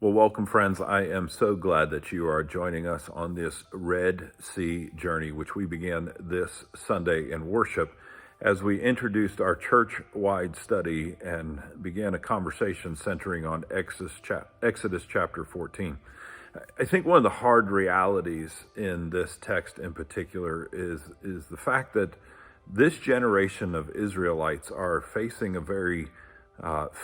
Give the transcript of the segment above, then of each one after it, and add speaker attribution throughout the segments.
Speaker 1: Well, welcome, friends. I am so glad that you are joining us on this Red Sea journey, which we began this Sunday in worship as we introduced our church-wide study and began a conversation centering on Exodus chapter 14. I think one of the hard realities in this text in particular is the fact that this generation of Israelites are facing a very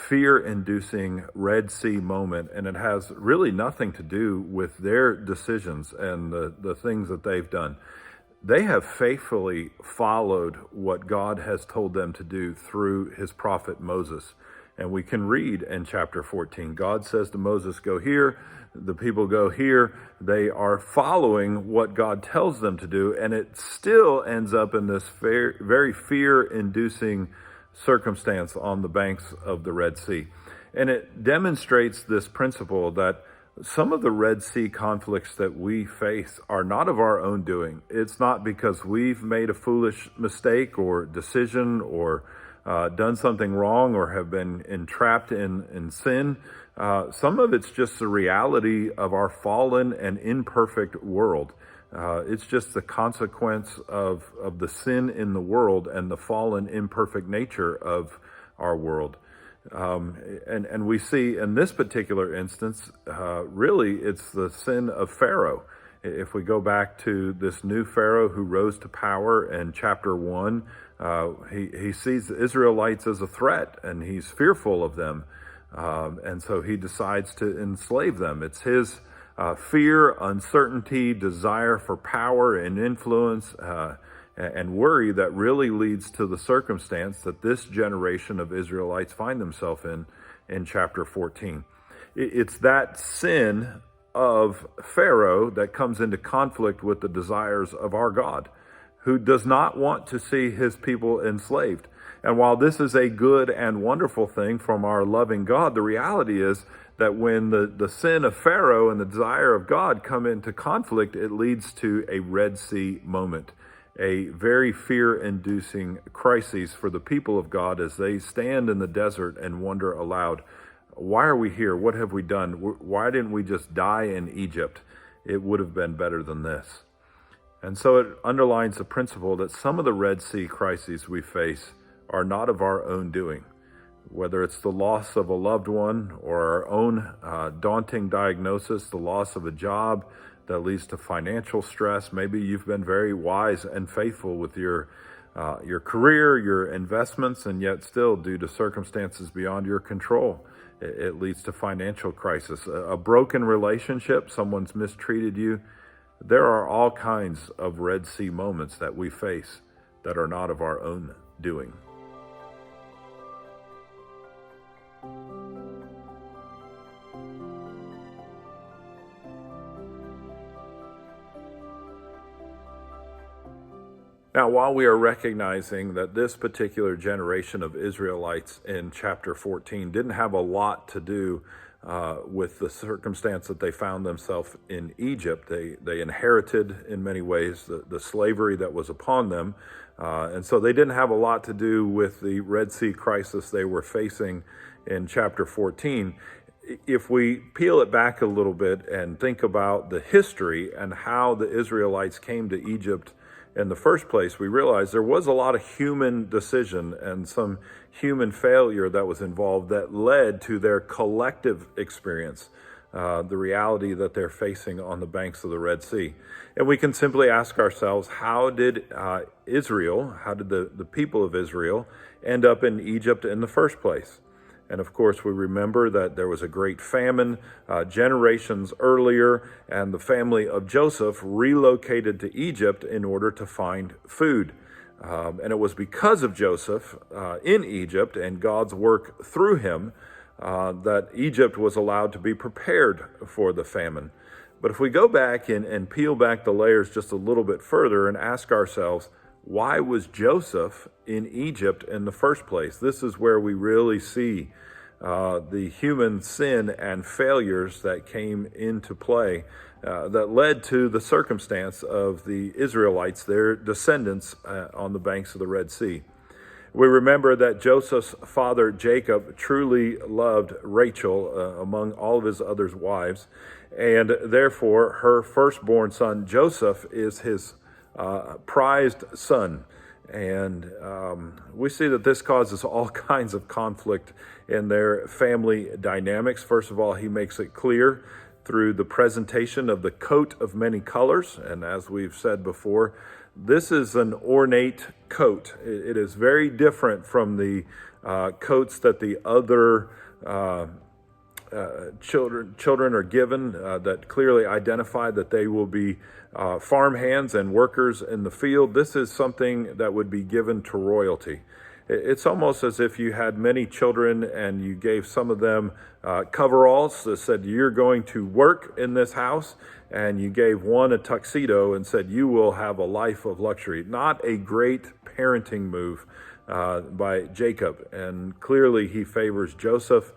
Speaker 1: fear-inducing Red Sea moment, and it has really nothing to do with their decisions and the things that they've done. They have faithfully followed what God has told them to do through his prophet Moses. And we can read in chapter 14, God says to Moses, go here, the people go here. They are following what God tells them to do, and it still ends up in this very fear-inducing circumstance on the banks of the Red Sea. And it demonstrates this principle that some of the Red Sea conflicts that we face are not of our own doing. It's not because we've made a foolish mistake or decision or done something wrong or have been entrapped in sin. Some of it's just the reality of our fallen and imperfect world. It's just the consequence of the sin in the world and the fallen, imperfect nature of our world. And we see in this particular instance, really, it's the sin of Pharaoh. If we go back to this new Pharaoh who rose to power in chapter 1, he sees the Israelites as a threat, and he's fearful of them. And so he decides to enslave them. It's his fear, uncertainty, desire for power and influence, and worry that really leads to the circumstance that this generation of Israelites find themselves in chapter 14. It's that sin of Pharaoh that comes into conflict with the desires of our God, who does not want to see his people enslaved. And while this is a good and wonderful thing from our loving God, the reality is that when the sin of Pharaoh and the desire of God come into conflict, it leads to a Red Sea moment, a very fear-inducing crisis for the people of God as they stand in the desert and wonder aloud, why are we here? What have we done? Why didn't we just die in Egypt? It would have been better than this. And so it underlines the principle that some of the Red Sea crises we face are not of our own doing. Whether it's the loss of a loved one or our own daunting diagnosis, the loss of a job that leads to financial stress. Maybe you've been very wise and faithful with your career, your investments, and yet still, due to circumstances beyond your control, it leads to financial crisis. A broken relationship, someone's mistreated you. There are all kinds of Red Sea moments that we face that are not of our own doing. Now, while we are recognizing that this particular generation of Israelites in chapter 14 didn't have a lot to do with the circumstance that they found themselves in Egypt, they inherited in many ways the slavery that was upon them. And so they didn't have a lot to do with the Red Sea crisis they were facing in chapter 14. If we peel it back a little bit and think about the history and how the Israelites came to Egypt in the first place, we realize there was a lot of human decision and some human failure that was involved that led to their collective experience, the reality that they're facing on the banks of the Red Sea. And we can simply ask ourselves, how did the people of Israel end up in Egypt in the first place? And of course, we remember that there was a great famine generations earlier, and the family of Joseph relocated to Egypt in order to find food. And it was because of Joseph in Egypt and God's work through him that Egypt was allowed to be prepared for the famine. But if we go back and peel back the layers just a little bit further and ask ourselves, why was Joseph in Egypt in the first place? This is where we really see the human sin and failures that came into play that led to the circumstance of the Israelites, their descendants, on the banks of the Red Sea. We remember that Joseph's father, Jacob, truly loved Rachel among all of his other wives, and therefore her firstborn son, Joseph, is his prized son. And we see that this causes all kinds of conflict in their family dynamics. First of all, he makes it clear through the presentation of the coat of many colors. And as we've said before, this is an ornate coat. It is very different from the coats that the other children are given that clearly identify that they will be farmhands and workers in the field. This is something that would be given to royalty. It's almost as if you had many children and you gave some of them coveralls that said, you're going to work in this house, and you gave one a tuxedo and said, you will have a life of luxury. Not a great parenting move by Jacob, and clearly he favors Joseph.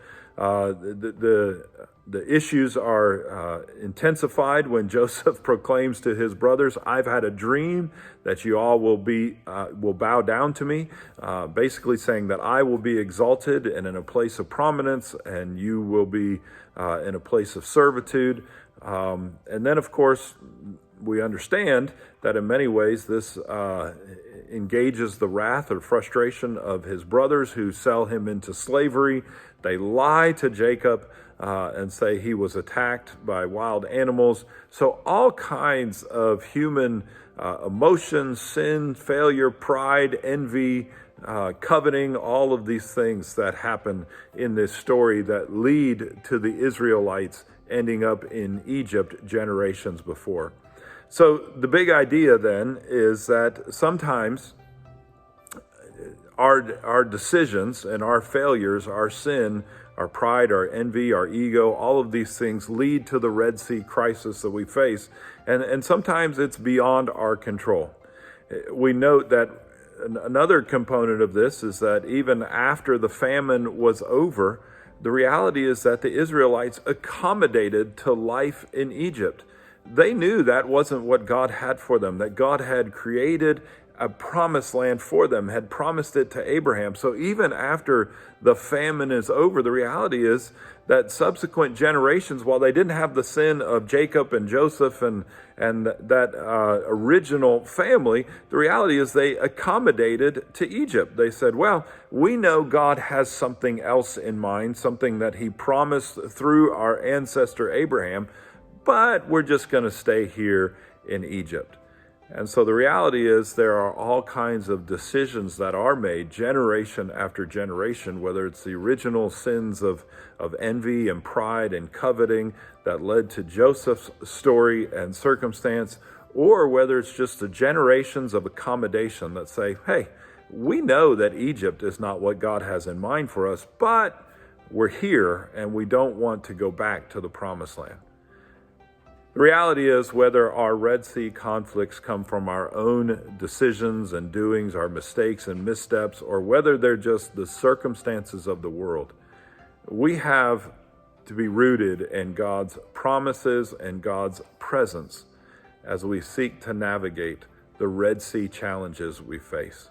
Speaker 1: The issues are intensified when Joseph proclaims to his brothers, I've had a dream that you all will bow down to me, basically saying that I will be exalted and in a place of prominence, and you will be in a place of servitude. And then, of course, we understand that in many ways this engages the wrath or frustration of his brothers who sell him into slavery. They lie to Jacob and say he was attacked by wild animals. So all kinds of human emotions, sin, failure, pride, envy, coveting, all of these things that happen in this story that lead to the Israelites ending up in Egypt generations before. So the big idea then is that sometimes our decisions and our failures, our sin, our pride, our envy, our ego, all of these things lead to the Red Sea crisis that we face. And sometimes it's beyond our control. We note that another component of this is that even after the famine was over, the reality is that the Israelites accommodated to life in Egypt. They knew that wasn't what God had for them, that God had created a promised land for them, had promised it to Abraham. So even after the famine is over, the reality is that subsequent generations, while they didn't have the sin of Jacob and Joseph and that original family, the reality is they accommodated to Egypt. They said, well, we know God has something else in mind, something that he promised through our ancestor Abraham, but we're just going to stay here in Egypt. And so the reality is there are all kinds of decisions that are made generation after generation, whether it's the original sins of envy and pride and coveting that led to Joseph's story and circumstance, or whether it's just the generations of accommodation that say, hey, we know that Egypt is not what God has in mind for us, but we're here and we don't want to go back to the promised land. The reality is, whether our Red Sea conflicts come from our own decisions and doings, our mistakes and missteps, or whether they're just the circumstances of the world, we have to be rooted in God's promises and God's presence as we seek to navigate the Red Sea challenges we face.